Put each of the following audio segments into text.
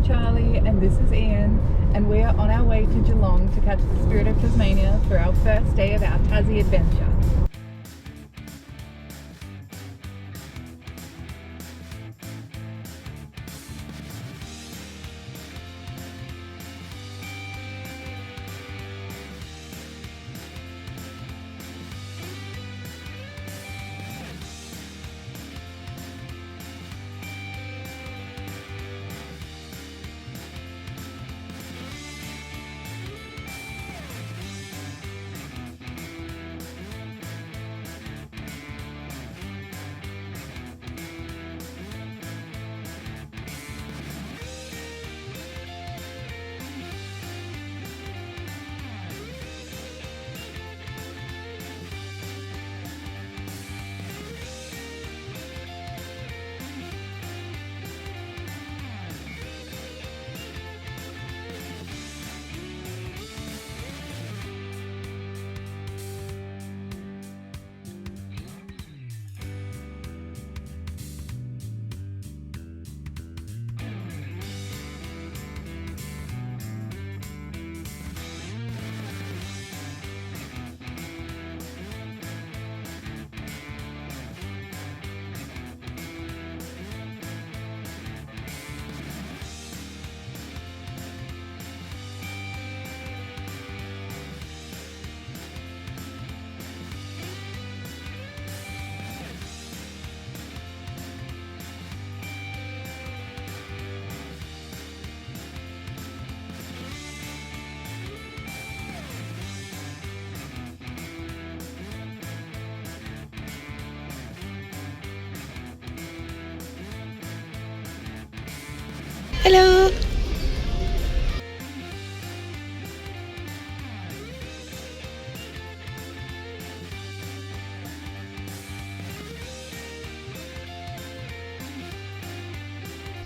Charlie and this is Ian, and we are on our way to Geelong to catch the Spirit of Tasmania for our first day of our Tassie adventure. Hello!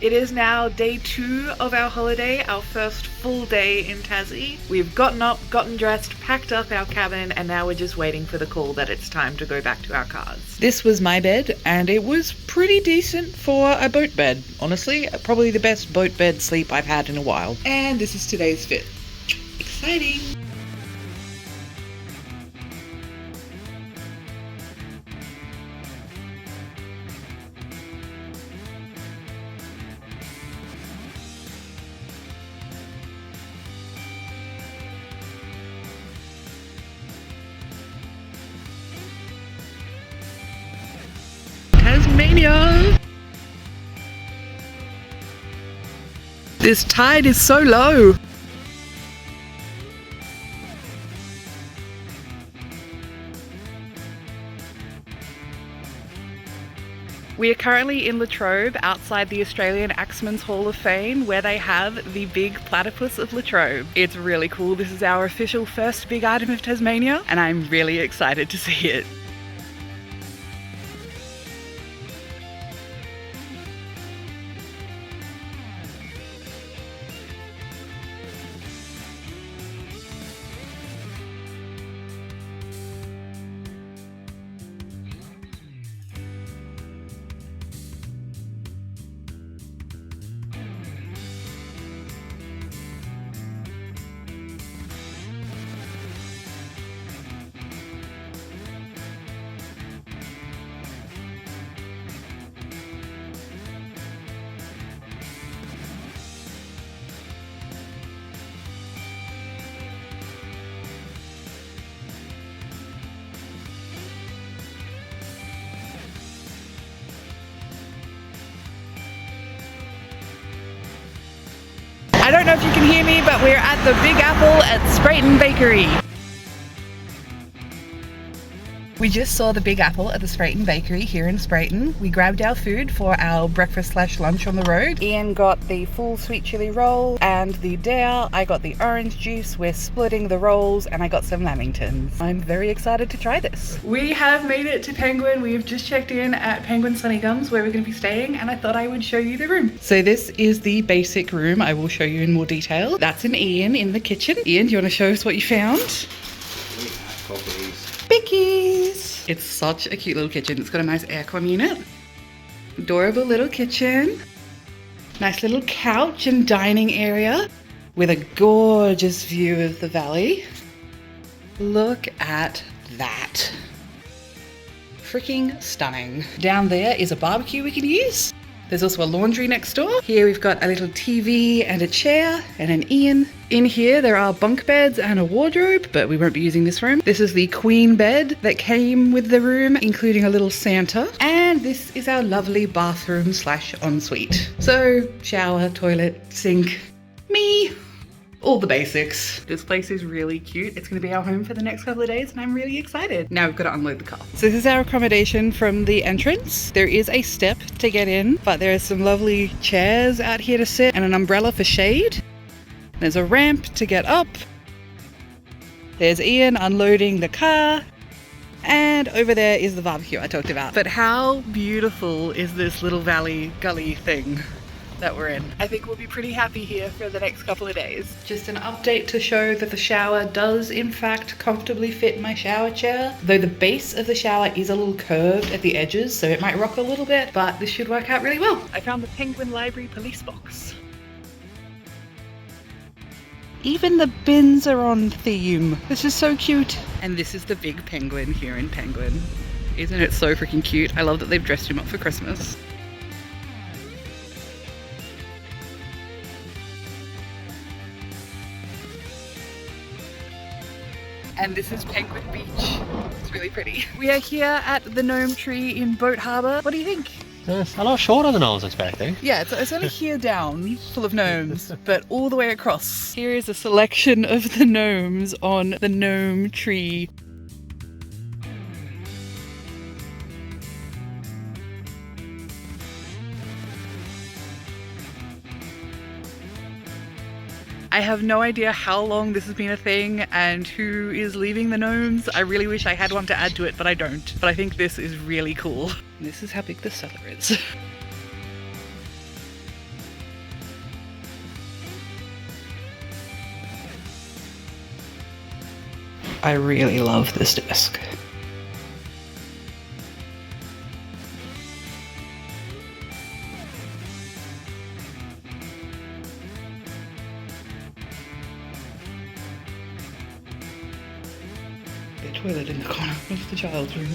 It is now day 2 of our holiday, our first full day in Tassie. We've gotten up, gotten dressed, packed up our cabin, and now we're just waiting for the call that it's time to go back to our cars. This was my bed, and it was pretty decent for a boat bed. Honestly, probably the best boat bed sleep I've had in a while. And this is today's fit. Exciting! Tasmania! This tide is so low! We are currently in Latrobe outside the Australian Axemen's Hall of Fame, where they have the big platypus of Latrobe. It's really cool. This is our official first big item of Tasmania, and I'm really excited to see it. I don't know if you can hear me, but we're at the Big Apple at Sprayton Bakery. We just saw the Big Apple at the Sprayton Bakery here in Sprayton. We grabbed our food for our breakfast/lunch on the road. Ian got the full sweet chili roll and the dare. I got the orange juice. We're splitting the rolls, and I got some lamingtons. I'm very excited to try this. We have made it to Penguin. We've just checked in at Penguin Sunnygums, where we're going to be staying, and I thought I would show you the room. So this is the basic room. I will show you in more detail. That's an Ian in the kitchen. Ian, do you want to show us what you found? We have coffees. Bickies! It's such a cute little kitchen. It's got a nice aircon unit. Adorable little kitchen. Nice little couch and dining area with a gorgeous view of the valley. Look at that. Freaking stunning. Down there is a barbecue we can use. There's also a laundry next door. Here we've got a little TV and a chair and an Ian. In here there are bunk beds and a wardrobe, but we won't be using this room. This is the queen bed that came with the room, including a little Santa. And this is our lovely bathroom slash ensuite. So shower, toilet, sink, me. All the basics. This place is really cute. It's going to be our home for the next couple of days and I'm really excited. Now we've got to unload the car. So this is our accommodation from the entrance. There is a step to get in, but there are some lovely chairs out here to sit and an umbrella for shade. There's a ramp to get up. There's Ian unloading the car. And over there is the barbecue I talked about. But how beautiful is this little valley gully thing that we're in? I think we'll be pretty happy here for the next couple of days. Just an update to show that the shower does in fact comfortably fit my shower chair, though the base of the shower is a little curved at the edges, so it might rock a little bit, but this should work out really well. I found the Penguin Library police box. Even the bins are on theme. This is so cute. And this is the big penguin here in Penguin. Isn't it so freaking cute? I love that they've dressed him up for Christmas. And this is Penguin Beach. It's really pretty. We are here at the Gnome Tree in Boat Harbour. What do you think? It's a lot shorter than I was expecting. Yeah, it's only here down, full of gnomes, but all the way across. Here is a selection of the gnomes on the Gnome Tree. I have no idea how long this has been a thing and who is leaving the gnomes. I really wish I had one to add to it, but I don't. But I think this is really cool. This is how big the cellar is. I really love this desk. The toilet in the corner of the child's room.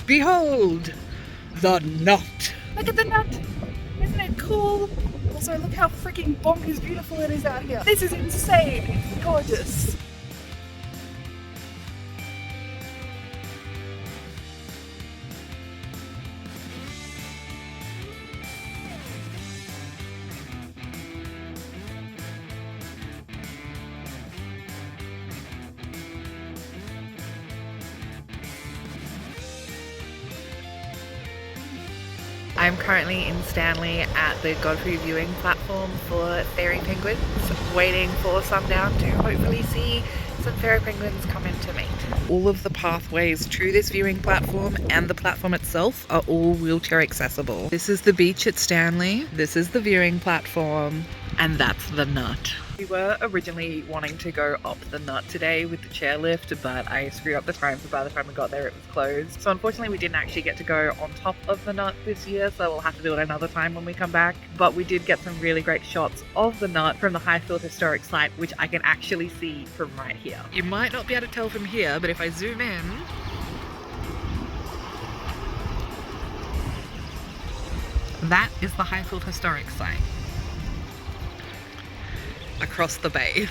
Behold, the nut. Look at the nut. Isn't it cool? Also, look how freaking bonkers beautiful it is out here. This is insane. It's gorgeous. I'm currently in Stanley at the Godfrey viewing platform for fairy penguins, waiting for sundown to hopefully see some fairy penguins come in to mate. All of the pathways to this viewing platform and the platform itself are all wheelchair accessible. This is the beach at Stanley, this is the viewing platform, and that's the nut. We were originally wanting to go up the nut today with the chairlift, but I screwed up the time, so by the time we got there it was closed. So unfortunately we didn't actually get to go on top of the nut this year, so we'll have to do it another time when we come back. But we did get some really great shots of the nut from the Highfield Historic Site, which I can actually see from right here. You might not be able to tell from here, but if I zoom in, that is the Highfield Historic Site across the bay.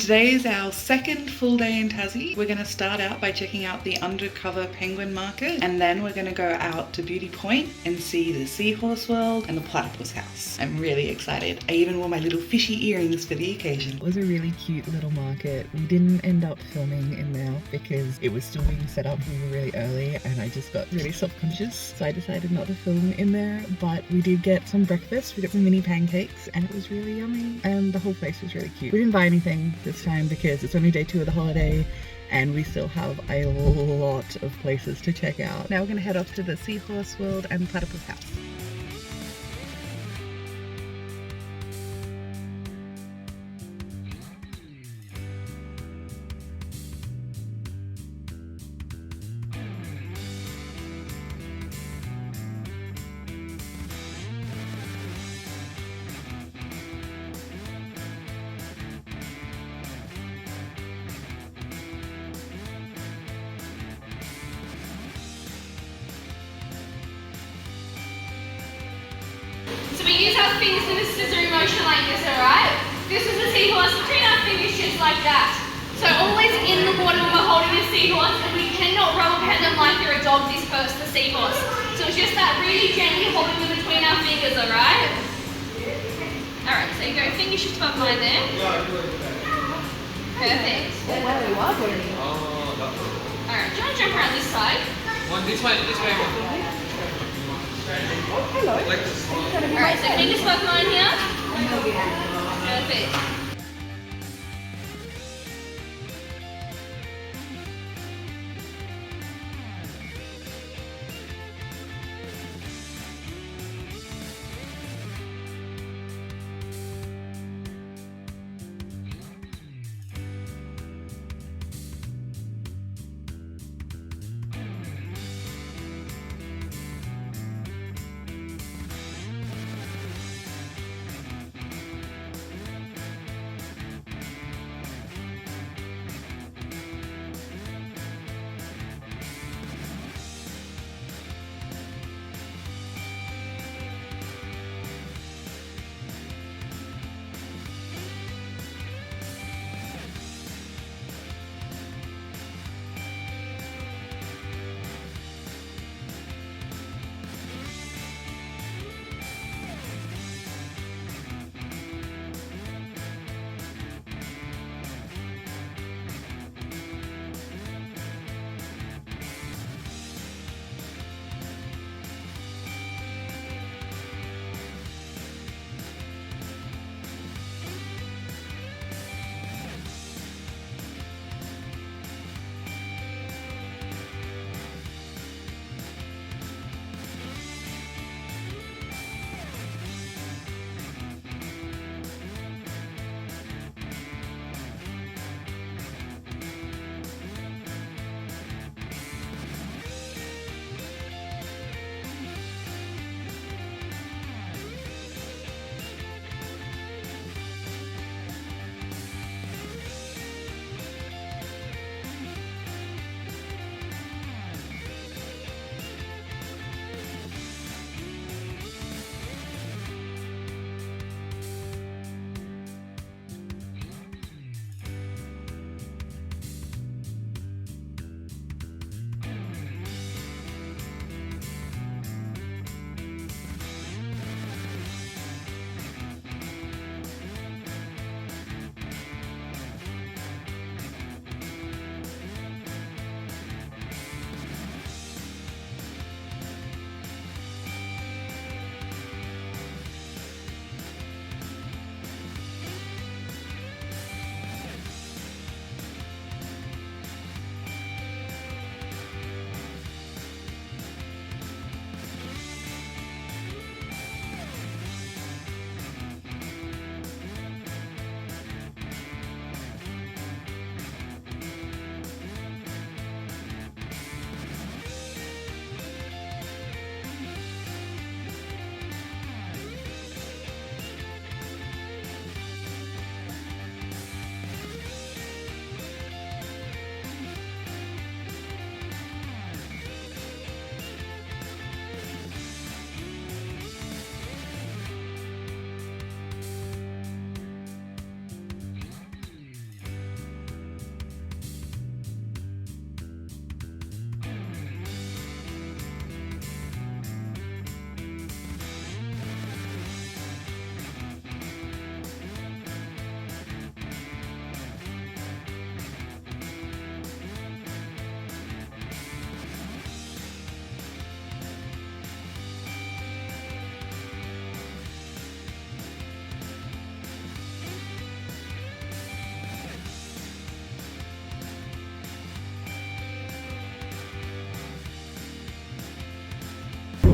Today is our second full day in Tassie. We're going to start out by checking out the undercover penguin market, and then we're going to go out to Beauty Point and see the seahorse world and the platypus house. I'm really excited. I even wore my little fishy earrings for the occasion. It was a really cute little market. We didn't end up filming in there because it was still being set up. We were really early and I just got really self-conscious, so I decided not to film in there. But we did get some breakfast. We got some mini pancakes and it was really yummy, and the whole place was really cute. We didn't buy anything this time because it's only day 2 of the holiday and we still have a lot of places to check out. Now we're gonna head off to the seahorse world and platypus house. So we use our fingers in a scissor motion like this, alright? This is the seahorse, between our fingers just like that. So always in the water when we're holding the seahorse, and we cannot rubber band them like you're a dog this close to the seahorse. So it's just that really gently holding them between our fingers, alright? Alright, so you go fingers just above mine there. Perfect. Oh wow, you are doing it. Alright, do you want to jump around this side? This way. Hello. Alright, so fingers above mine here. Perfect.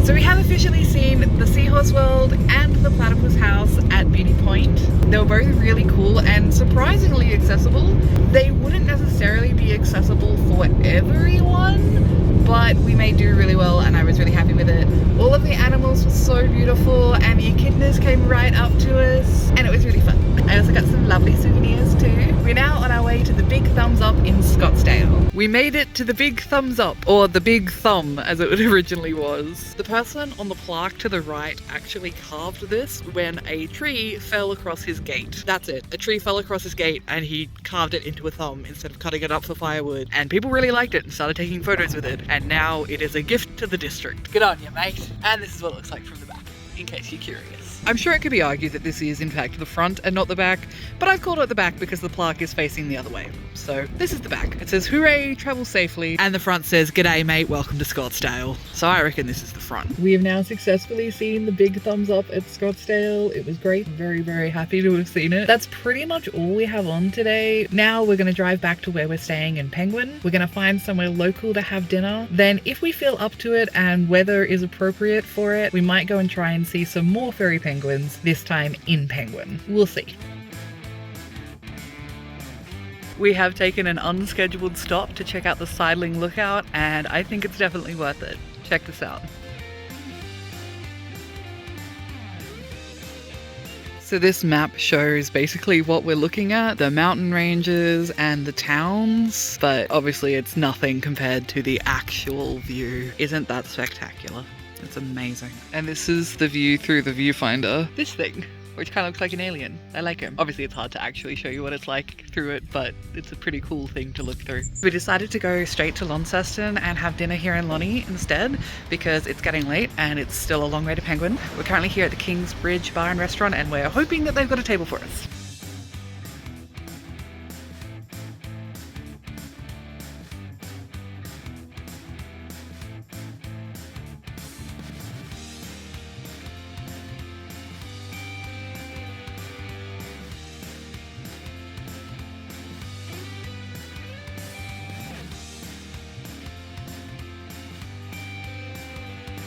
So we have officially seen the Seahorse World and the Platypus House at Beauty Point. They were both really cool and surprisingly accessible. They wouldn't necessarily be accessible for everyone, but we made do really well and I was really happy with it. All of the animals were so beautiful and the echidnas came right up to us and it was really fun. I also got some lovely souvenirs too. We're now on our way to the Big Thumbs Up in Scottsdale. We made it to the Big Thumbs Up, or the Big Thumb as it originally was. The person on the plaque to the right actually carved this when a tree fell across his gate. That's it. A tree fell across his gate and he carved it into a thumb instead of cutting it up for firewood. And people really liked it and started taking photos with it. And now it is a gift to the district. Good on you, mate. And this is what it looks like from the back, in case you're curious. I'm sure it could be argued that this is in fact the front and not the back, but I've called it the back because the plaque is facing the other way. So this is the back. It says, "Hooray, travel safely," and the front says, "G'day mate, welcome to Scottsdale." So I reckon this is the front. We have now successfully seen the Big Thumbs Up at Scottsdale. It was great. Very, very happy to have seen it. That's pretty much all we have on today. Now we're going to drive back to where we're staying in Penguin. We're going to find somewhere local to have dinner. Then if we feel up to it and weather is appropriate for it, we might go and try and see some more fairy penguins, this time in Penguin. We'll see. We have taken an unscheduled stop to check out the Sidling Lookout and I think it's definitely worth it. Check this out. So this map shows basically what we're looking at, the mountain ranges and the towns, but obviously it's nothing compared to the actual view. Isn't that spectacular? It's amazing. And this is the view through the viewfinder. This thing, which kind of looks like an alien. I like it. Obviously it's hard to actually show you what it's like through it, but it's a pretty cool thing to look through. We decided to go straight to Launceston and have dinner here in Lonnie instead because it's getting late and it's still a long way to Penguin. We're currently here at the King's Bridge Bar and Restaurant and we're hoping that they've got a table for us.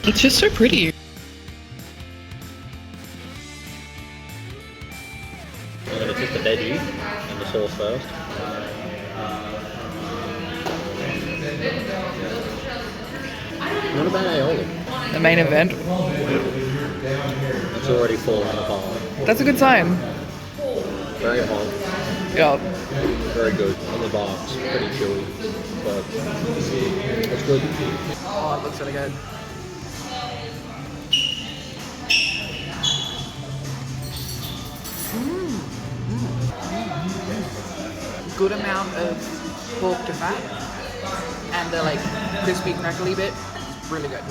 It's just so pretty. And it's just the veggie and the sauce first. Not a bad aioli. The main event. It's already falling apart. That's a good sign. Very hot. Yeah. Very good. And the bark's pretty chewy, but it's good. Oh, it looks really good. Good amount of pork to fat and the like crispy crackly bit, really good.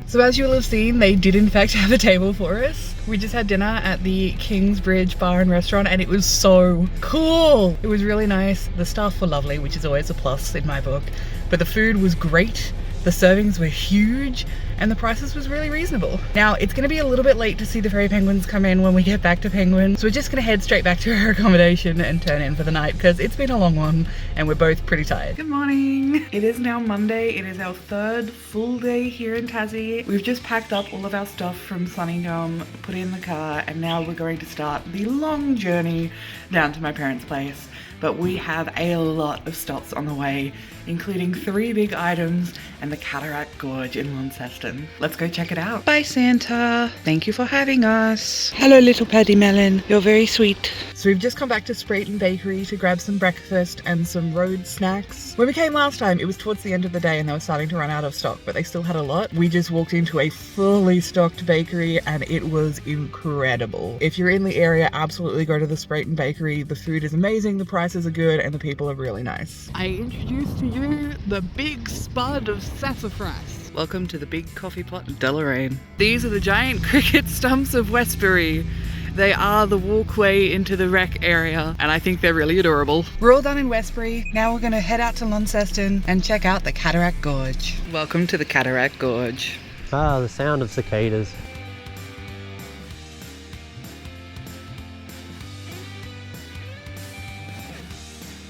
So as you will have seen, they did in fact have a table for us. We just had dinner at the King's Bridge Bar and Restaurant and it was so cool. It was really nice. The staff were lovely, which is always a plus in my book, but the food was great. The servings were huge and the prices was really reasonable. Now it's going to be a little bit late to see the fairy penguins come in when we get back to Penguin, so we're just going to head straight back to our accommodation and turn in for the night because it's been a long one and we're both pretty tired. Good morning. It is now Monday. It is our third full day here in Tassie. We've just packed up all of our stuff from Sunningdom, put it in the car, and now we're going to start the long journey down to my parents' place. But we have a lot of stops on the way, including 3 big items and the Cataract Gorge in Launceston. Let's go check it out. Bye Santa, thank you for having us. Hello little Paddy Melon, you're very sweet. So we've just come back to Sprayton Bakery to grab some breakfast and some road snacks. When we came last time, it was towards the end of the day and they were starting to run out of stock, but they still had a lot. We just walked into a fully stocked bakery and it was incredible. If you're in the area, absolutely go to the Sprayton Bakery. The food is amazing, the prices are good, and the people are really nice. I introduce to you the Big Spud of Sassafras. Welcome to the Big Coffee Pot of Deloraine. These are the giant cricket stumps of Westbury. They are the walkway into the rec area and I think they're really adorable. We're all done in Westbury. Now we're going to head out to Launceston and check out the Cataract Gorge. Welcome to the Cataract Gorge. Ah, the sound of cicadas.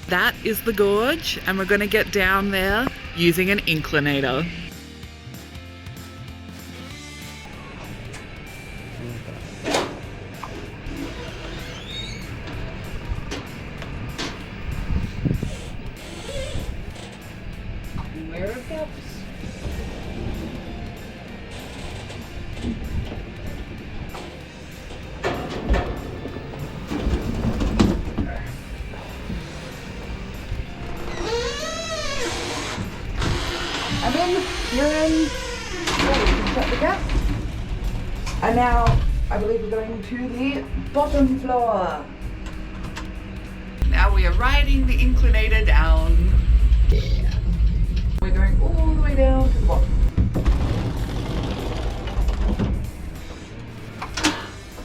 That is the gorge and we're going to get down there using an inclinator. And then you're in. Shut the gap. And now I believe we're going to the bottom floor. Now we are riding the inclinator down. Yeah. We're going all the way down to the bottom.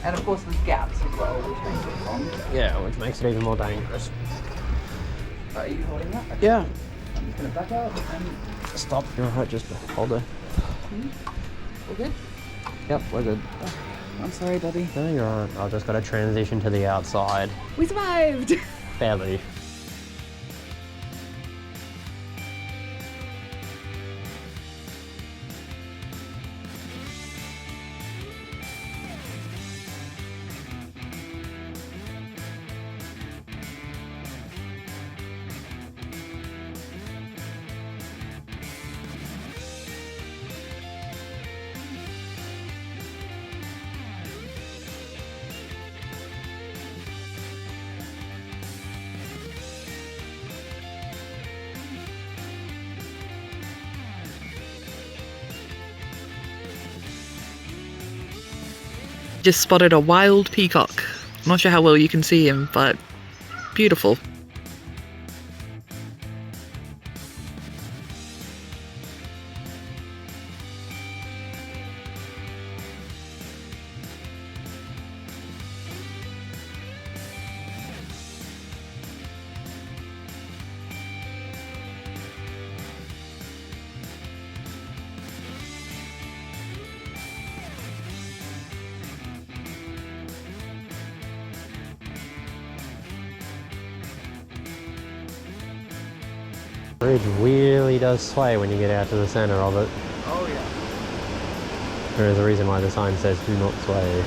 And of course there's gaps as well, which makes it fun. Yeah, which makes it even more dangerous. Are you holding that? Okay. Yeah. I'm just gonna back out and Stop. You're alright, just hold it. all good? Yep, we're good. I'm sorry, Bobby. No, you're alright. I've just got to transition to the outside. We survived! Barely. Just spotted a wild peacock. Not sure how well you can see him, but beautiful. The bridge really does sway when you get out to the centre of it. Oh yeah. There is a reason why the sign says do not sway.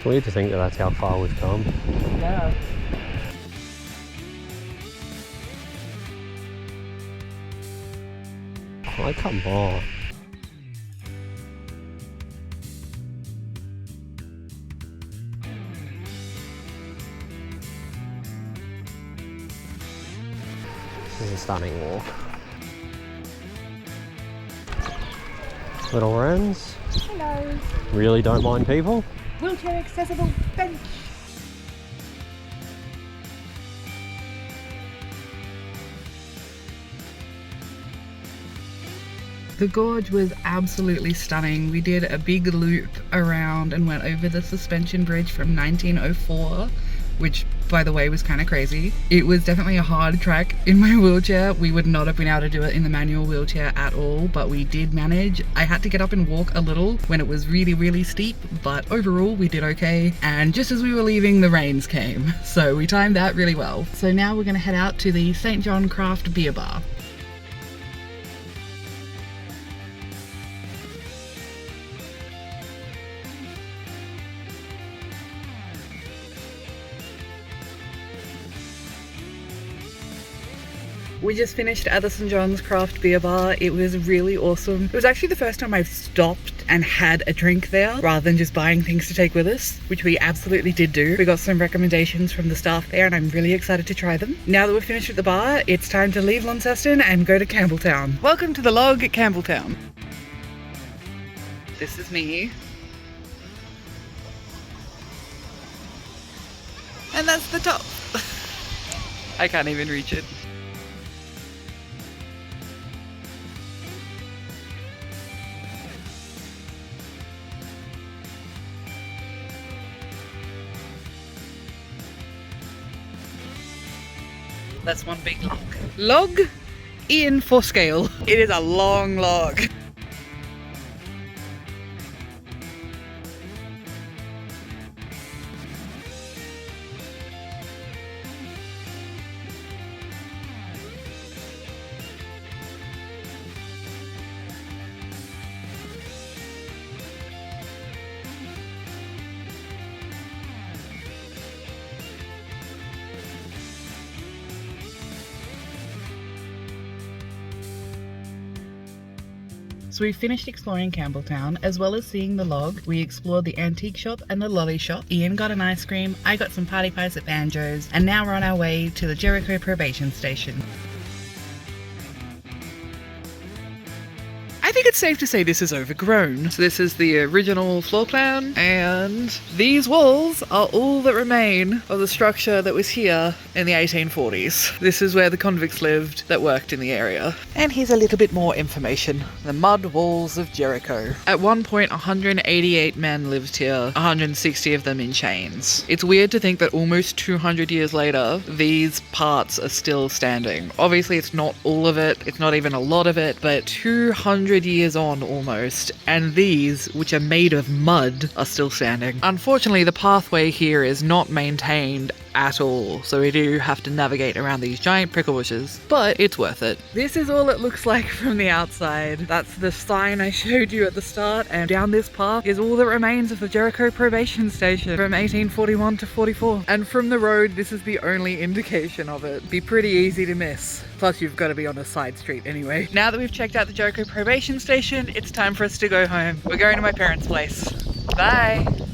Weird to think that that's how far we've come. Yeah. Oh, come on. This is a stunning walk. Little wrens. Hello. Really don't mind people. Wheelchair accessible bench. The gorge was absolutely stunning. We did a big loop around and went over the suspension bridge from 1904, which by the way was kind of crazy. It was definitely a hard track in my wheelchair. We would not have been able to do it in the manual wheelchair at all, but we did manage. I had to get up and walk a little when it was really steep, but overall we did okay. And just as we were leaving, the rains came, so we timed that really well. So now we're gonna head out to the St. John Craft Beer Bar. We just finished at the St. John's Craft Beer Bar. It was really awesome. It was actually the first time I've stopped and had a drink there rather than just buying things to take with us, which we absolutely did do. We got some recommendations from the staff there and I'm really excited to try them. Now that we're finished at the bar, it's time to leave Launceston and go to Campbelltown. Welcome to the log at Campbelltown. This is me. And that's the top. I can't even reach it. That's one big log. Log in for scale. It is a long log. So we finished exploring Campbelltown, as well as seeing the log. We explored the antique shop and the lolly shop. Ian got an ice cream, I got some party pies at Banjo's, and now we're on our way to the Jericho probation station. I think it's safe to say this is overgrown. So this is the original floor plan, and these walls are all that remain of the structure that was here in the 1840s. This is where the convicts lived that worked in the area. And here's a little bit more information. The mud walls of Jericho. At one point, 188 men lived here, 160 of them in chains. It's weird to think that almost 200 years later, these parts are still standing. Obviously, it's not all of it, it's not even a lot of it, but 200 years on almost, and these, which are made of mud, are still standing. Unfortunately, the pathway here is not maintained at all, so we do have to navigate around these giant prickle bushes, but it's worth it. This is all it looks like from the outside. That's the sign I showed you at the start, and down this path is all that remains of the Jericho probation station from 1841 to 44. And from the road, this is the only indication of it. Be pretty easy to miss. Plus, you've got to be on a side street anyway. Now that we've checked out the Jericho probation station, it's time for us to go home. We're going to my parents' place. Bye!